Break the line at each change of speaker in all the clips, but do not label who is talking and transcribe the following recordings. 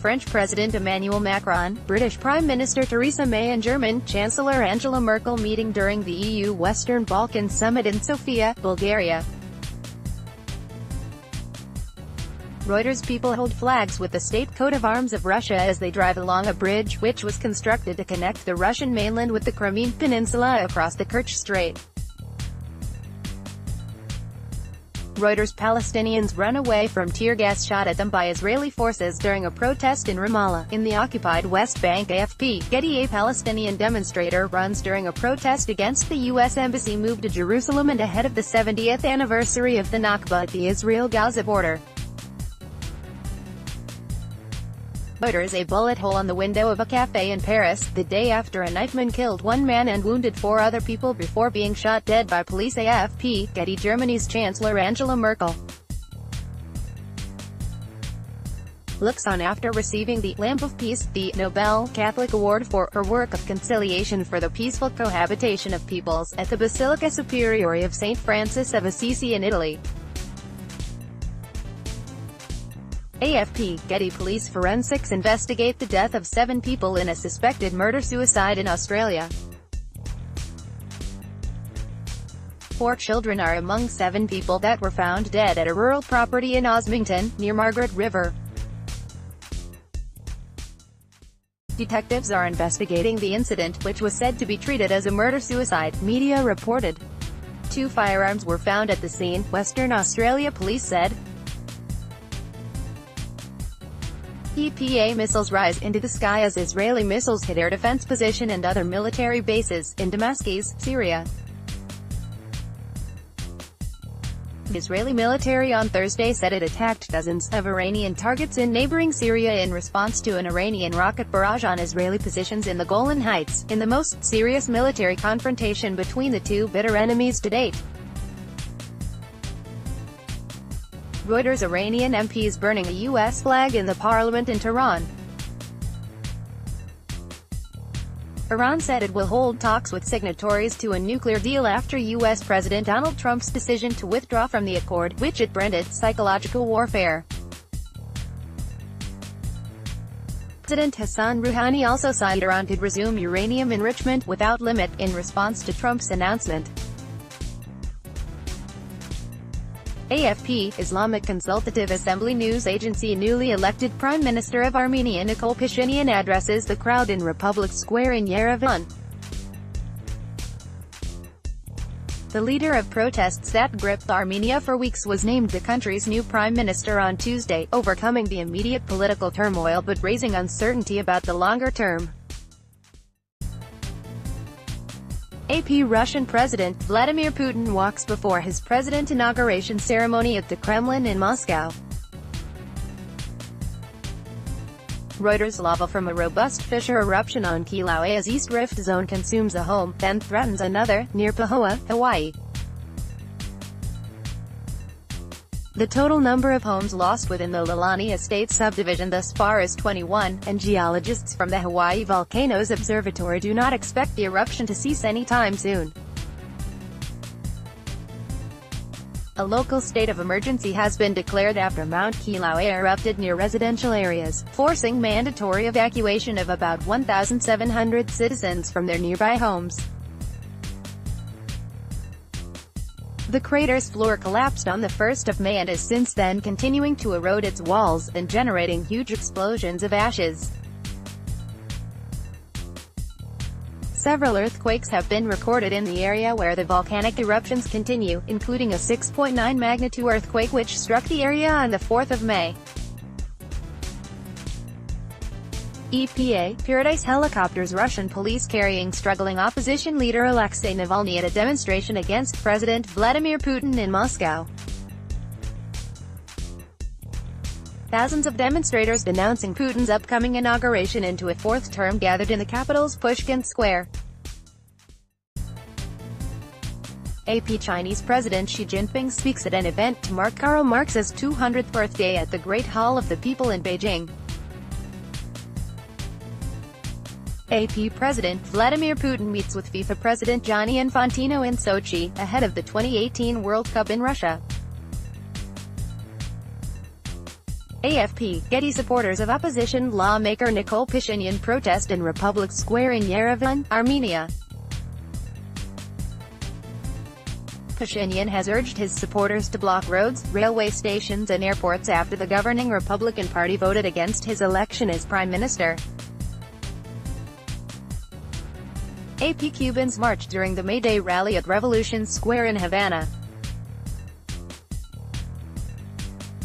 French President Emmanuel Macron, British Prime Minister Theresa May and German Chancellor Angela Merkel meeting during the EU-Western Balkans Summit in Sofia, Bulgaria. Reuters People hold flags with the state coat of arms of Russia as they drive along a bridge, which was constructed to connect the Russian mainland with the Crimean Peninsula across the Kerch Strait. Reuters Palestinians run away from tear gas shot at them by Israeli forces during a protest in Ramallah, in the occupied West Bank. AFP, Getty. A Palestinian demonstrator runs during a protest against the U.S. Embassy move to Jerusalem and ahead of the 70th anniversary of the Nakba at the Israel-Gaza border. Reuters. A bullet hole on the window of a cafe in Paris, the day after a knifeman killed one man and wounded four other people before being shot dead by police. AFP, Getty. Germany's Chancellor Angela Merkel looks on after receiving the Lamp of Peace, the Nobel Catholic Award for her work of conciliation for the peaceful cohabitation of peoples, at the Basilica Superiore of St. Francis of Assisi in Italy. AFP, Getty. Police forensics investigate the death of 7 people in a suspected murder-suicide in Australia. 4 children are among 7 people that were found dead at a rural property in Osmington, near Margaret River. Detectives are investigating the incident, which was said to be treated as a murder-suicide, media reported. 2 firearms were found at the scene, Western Australia police said. EPA missiles rise into the sky as Israeli missiles hit air defense position and other military bases, in Damascus, Syria. The Israeli military on Thursday said it attacked dozens of Iranian targets in neighboring Syria in response to an Iranian rocket barrage on Israeli positions in the Golan Heights, in the most serious military confrontation between the two bitter enemies to date. Reuters. Iranian MPs burning a U.S. flag in the parliament in Tehran. Iran said it will hold talks with signatories to a nuclear deal after U.S. President Donald Trump's decision to withdraw from the accord, which it branded psychological warfare. President Hassan Rouhani also said Iran could resume uranium enrichment without limit, in response to Trump's announcement. AFP, Islamic Consultative Assembly news agency. Newly elected Prime Minister of Armenia Nikol Pashinyan addresses the crowd in Republic Square in Yerevan. The leader of protests that gripped Armenia for weeks was named the country's new prime minister on Tuesday, overcoming the immediate political turmoil but raising uncertainty about the longer term. AP. Russian President Vladimir Putin walks before his president inauguration ceremony at the Kremlin in Moscow. Reuters. Lava from a robust fissure eruption on Kilauea's East Rift Zone consumes a home, then threatens another, near Pahoa, Hawaii. The total number of homes lost within the Lalani Estate subdivision thus far is 21, and geologists from the Hawaii Volcanoes Observatory do not expect the eruption to cease anytime soon. A local state of emergency has been declared after Mount Kilauea erupted near residential areas, forcing mandatory evacuation of about 1,700 citizens from their nearby homes. The crater's floor collapsed on the 1st of May and is since then continuing to erode its walls, and generating huge explosions of ashes. Several earthquakes have been recorded in the area where the volcanic eruptions continue, including a 6.9 magnitude earthquake which struck the area on the 4th of May. EPA, Paradise helicopters. Russian police carrying struggling opposition leader Alexei Navalny at a demonstration against President Vladimir Putin in Moscow. Thousands of demonstrators denouncing Putin's upcoming inauguration into a 4th term gathered in the capital's Pushkin Square. AP. Chinese President Xi Jinping speaks at an event to mark Karl Marx's 200th birthday at the Great Hall of the People in Beijing. AP. President Vladimir Putin meets with FIFA President Gianni Infantino in Sochi, ahead of the 2018 World Cup in Russia. AFP, Getty. Supporters of opposition lawmaker Nikol Pashinyan protest in Republic Square in Yerevan, Armenia. Pashinyan has urged his supporters to block roads, railway stations and airports after the governing Republican Party voted against his election as prime minister. AP. Cubans marched during the May Day rally at Revolution Square in Havana.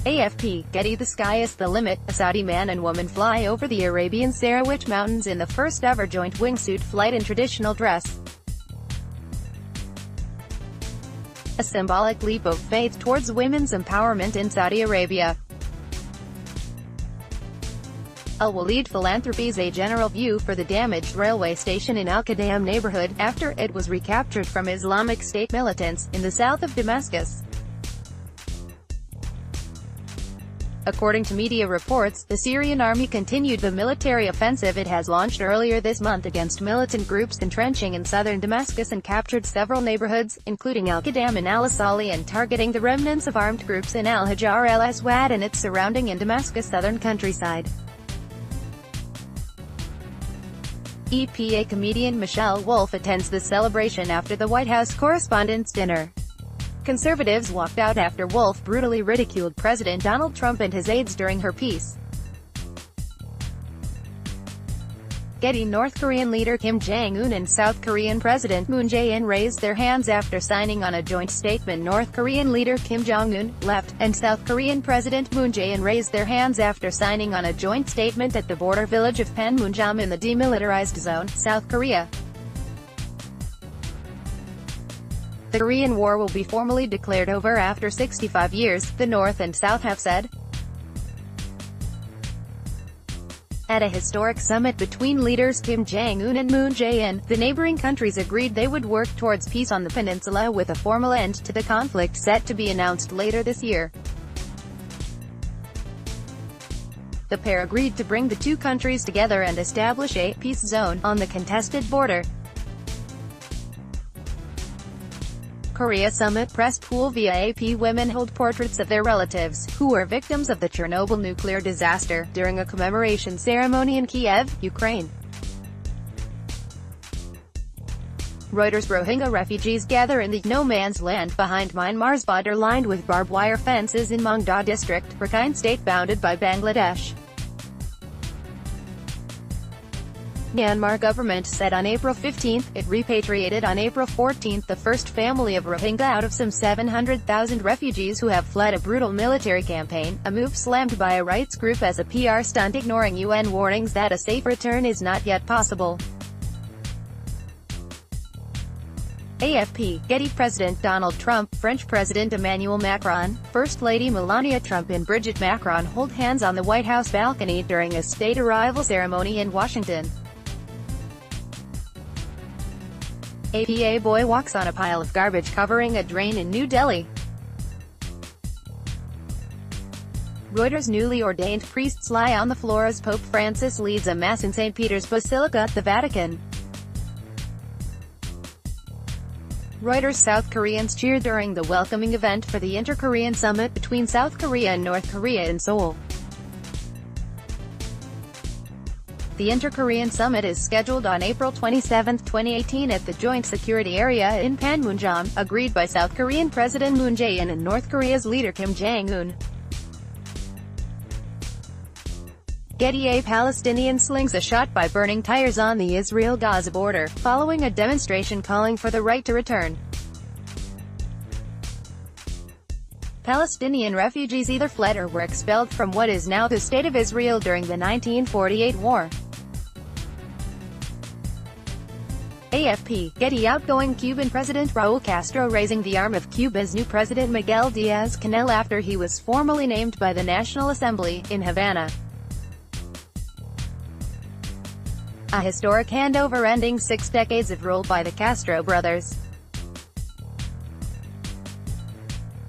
AFP, Getty. The sky is the limit. A Saudi man and woman fly over the Arabian Sarawak Mountains in the first ever joint wingsuit flight in traditional dress. A symbolic leap of faith towards women's empowerment in Saudi Arabia. Al-Walid Philanthropies. A general view for the damaged railway station in Al-Qadam neighborhood, after it was recaptured from Islamic State militants, in the south of Damascus. According to media reports, the Syrian army continued the military offensive it has launched earlier this month against militant groups entrenching in southern Damascus and captured several neighborhoods, including Al-Qadam and Al-Asali, and targeting the remnants of armed groups in Al-Hajar al-Aswad and its surrounding in Damascus' southern countryside. EPA comedian Michelle Wolf attends the celebration after the White House Correspondents' Dinner. Conservatives walked out after Wolf brutally ridiculed President Donald Trump and his aides during her piece. Getty. North Korean leader Kim Jong-un and South Korean President Moon Jae-in raised their hands after signing on a joint statement. North Korean leader Kim Jong-un, left, and South Korean President Moon Jae-in raised their hands after signing on a joint statement at the border village of Panmunjom in the demilitarized zone, South Korea. The Korean War will be formally declared over after 65 years, the North and South have said. At a historic summit between leaders Kim Jong-un and Moon Jae-in, the neighboring countries agreed they would work towards peace on the peninsula, with a formal end to the conflict set to be announced later this year. The pair agreed to bring the two countries together and establish a peace zone on the contested border. Korea Summit press pool via AP. Women hold portraits of their relatives, who were victims of the Chernobyl nuclear disaster, during a commemoration ceremony in Kiev, Ukraine. Reuters. Rohingya refugees gather in the no-man's land behind Myanmar's border lined with barbed wire fences in Mongda district, Rakhine state bounded by Bangladesh. Myanmar government said on April 15 it repatriated on April 14 the first family of Rohingya out of some 700,000 refugees who have fled a brutal military campaign, a move slammed by a rights group as a PR stunt, ignoring UN warnings that a safe return is not yet possible. AFP, Getty. President Donald Trump, French President Emmanuel Macron, First Lady Melania Trump and Brigitte Macron hold hands on the White House balcony during a state arrival ceremony in Washington. APA. Boy walks on a pile of garbage covering a drain in New Delhi. Reuters. Newly ordained priests lie on the floor as Pope Francis leads a mass in St. Peter's Basilica, the Vatican. Reuters. South Koreans cheer during the welcoming event for the Inter-Korean Summit between South Korea and North Korea in Seoul. The Inter-Korean Summit is scheduled on April 27, 2018 at the Joint Security Area in Panmunjom, agreed by South Korean President Moon Jae-in and North Korea's leader Kim Jong-un. Getty. A Palestinian slings a shot by burning tires on the Israel-Gaza border, following a demonstration calling for the right to return. Palestinian refugees either fled or were expelled from what is now the State of Israel during the 1948 war. AFP, Getty. Outgoing Cuban President Raúl Castro raising the arm of Cuba's new president Miguel Díaz-Canel after he was formally named by the National Assembly, in Havana. A historic handover ending 6 decades of rule by the Castro brothers.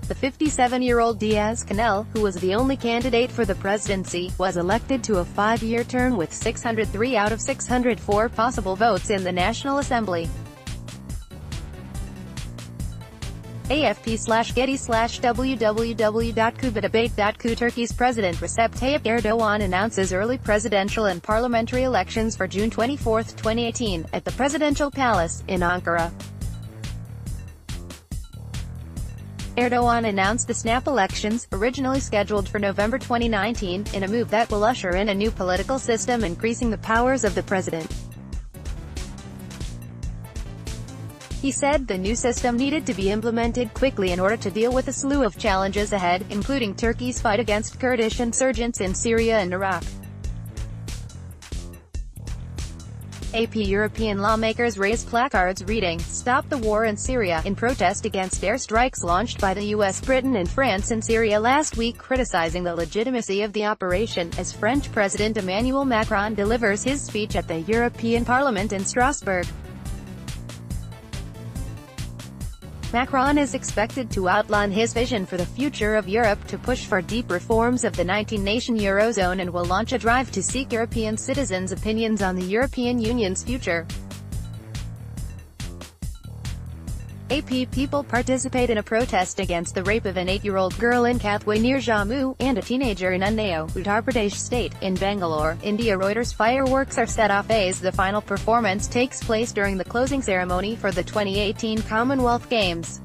The 57-year-old Díaz-Canel, who was the only candidate for the presidency, was elected to a 5-year term with 603 out of 604 possible votes in the National Assembly. AFP/Getty/www.kubadebate.ku. Turkey's President Recep Tayyip Erdogan announces early presidential and parliamentary elections for June 24, 2018, at the Presidential Palace, in Ankara. Erdogan announced the snap elections, originally scheduled for November 2019, in a move that will usher in a new political system increasing the powers of the president. He said the new system needed to be implemented quickly in order to deal with a slew of challenges ahead, including Turkey's fight against Kurdish insurgents in Syria and Iraq. AP European lawmakers raise placards reading, "Stop the War in Syria," in protest against airstrikes launched by the US, Britain and France in Syria last week, criticizing the legitimacy of the operation, as French President Emmanuel Macron delivers his speech at the European Parliament in Strasbourg. Macron is expected to outline his vision for the future of Europe, to push for deep reforms of the 19-nation Eurozone, and will launch a drive to seek European citizens' opinions on the European Union's future. AP People participate in a protest against the rape of an 8-year-old girl in Kathway near Jammu, and a teenager in Unnao, Uttar Pradesh state, in Bangalore, India. Reuters fireworks are set off as the final performance takes place during the closing ceremony for the 2018 Commonwealth Games.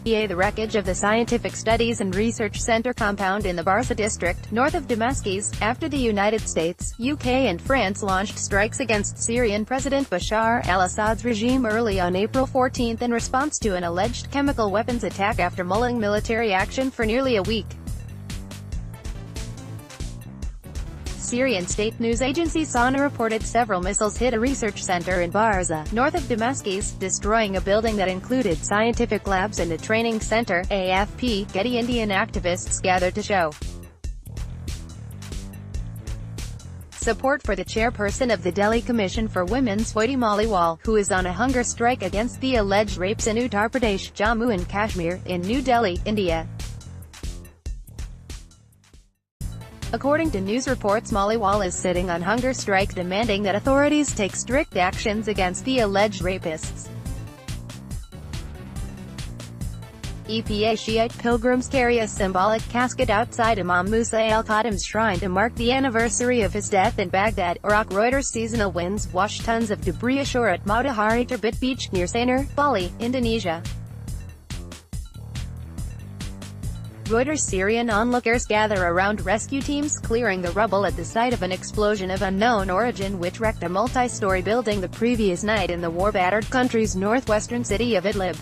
The wreckage of the Scientific Studies and Research Center compound in the Barsa district, north of Damascus, after the United States, UK and France launched strikes against Syrian President Bashar al-Assad's regime early on April 14 in response to an alleged chemical weapons attack after mulling military action for nearly a week. Syrian state news agency SANA reported several missiles hit a research center in Barza, north of Damascus, destroying a building that included scientific labs and a training center. AFP, Getty. Indian activists gathered to show support for the chairperson of the Delhi Commission for Women's, Swati Maliwal, who is on a hunger strike against the alleged rapes in Uttar Pradesh, Jammu and Kashmir, in New Delhi, India. According to news reports, Maliwal is sitting on hunger strike demanding that authorities take strict actions against the alleged rapists. EPA Shiite pilgrims carry a symbolic casket outside Imam Musa al-Kadhim's shrine to mark the anniversary of his death in Baghdad, Iraq. Reuters seasonal winds wash tons of debris ashore at Matahari Turbit Beach, near Sanur, Bali, Indonesia. Reuters Syrian onlookers gather around rescue teams clearing the rubble at the site of an explosion of unknown origin which wrecked a multi-story building the previous night in the war-battered country's northwestern city of Idlib.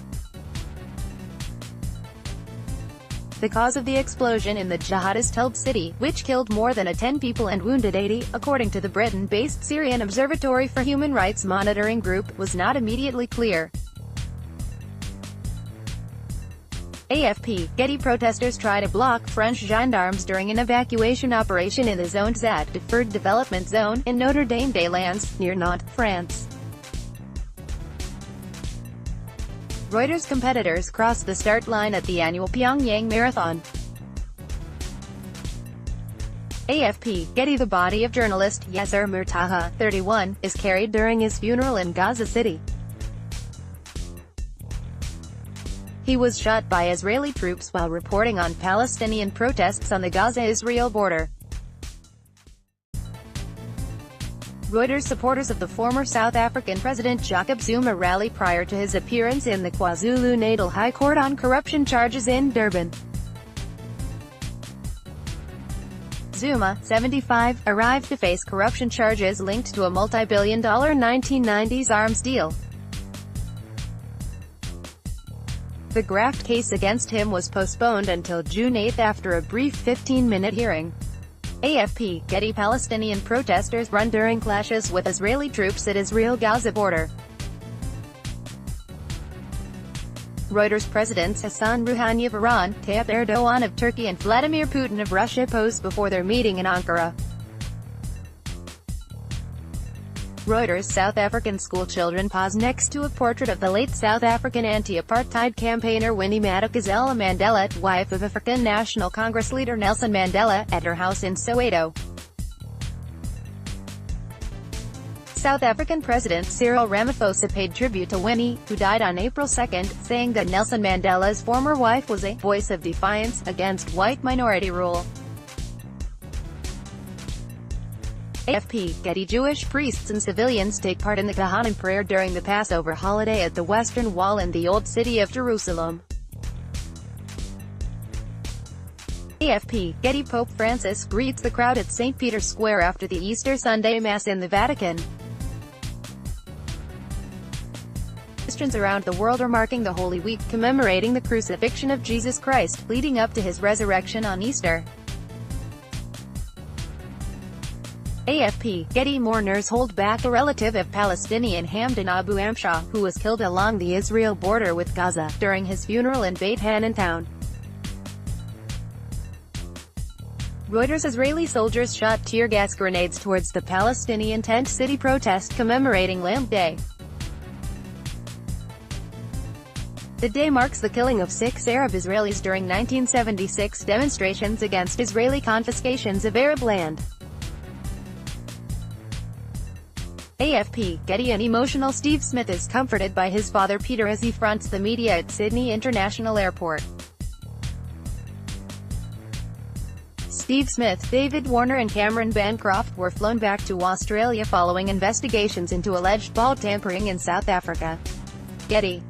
The cause of the explosion in the jihadist-held city, which killed more than 10 people and wounded 80, according to the Britain-based Syrian Observatory for Human Rights Monitoring Group, was not immediately clear. AFP, Getty. Protesters try to block French gendarmes during an evacuation operation in the Zone Z, Deferred Development Zone, in Notre-Dame-des-Landes, near Nantes, France. Reuters competitors cross the start line at the annual Pyongyang Marathon. AFP, Getty. The body of journalist Yasser Murtaha, 31, is carried during his funeral in Gaza City. He was shot by Israeli troops while reporting on Palestinian protests on the Gaza-Israel border. Reuters supporters of the former South African President Jacob Zuma rally prior to his appearance in the KwaZulu-Natal High Court on corruption charges in Durban. Zuma, 75, arrived to face corruption charges linked to a multi-billion-dollar 1990s arms deal. The graft case against him was postponed until June 8 after a brief 15-minute hearing. AFP, Getty. Palestinian protesters run during clashes with Israeli troops at Israel-Gaza border. Reuters Presidents Hassan Rouhani of Iran, Tayyip Erdogan of Turkey and Vladimir Putin of Russia posed before their meeting in Ankara. Reuters South African schoolchildren pause next to a portrait of the late South African anti-apartheid campaigner Winnie Madikizela Mandela, wife of African National Congress leader Nelson Mandela, at her house in Soweto. South African President Cyril Ramaphosa paid tribute to Winnie, who died on April 2, saying that Nelson Mandela's former wife was a voice of defiance against white minority rule. AFP, Getty. Jewish priests and civilians take part in the Kohanim prayer during the Passover holiday at the Western Wall in the Old City of Jerusalem. AFP, Getty. Pope Francis greets the crowd at St. Peter's Square after the Easter Sunday Mass in the Vatican. Christians around the world are marking the Holy Week, commemorating the crucifixion of Jesus Christ, leading up to his resurrection on Easter. AFP, Getty. Mourners hold back a relative of Palestinian Hamdan Abu Amshah, who was killed along the Israel border with Gaza, during his funeral in Beit Hanun town. Reuters. Israeli soldiers shot tear gas grenades towards the Palestinian tent city protest commemorating Lamb Day. The day marks the killing of 6 Arab Israelis during 1976 demonstrations against Israeli confiscations of Arab land. AFP, Getty. An emotional Steve Smith is comforted by his father Peter as he fronts the media at Sydney International Airport. Steve Smith, David Warner and Cameron Bancroft were flown back to Australia following investigations into alleged ball tampering in South Africa. Getty.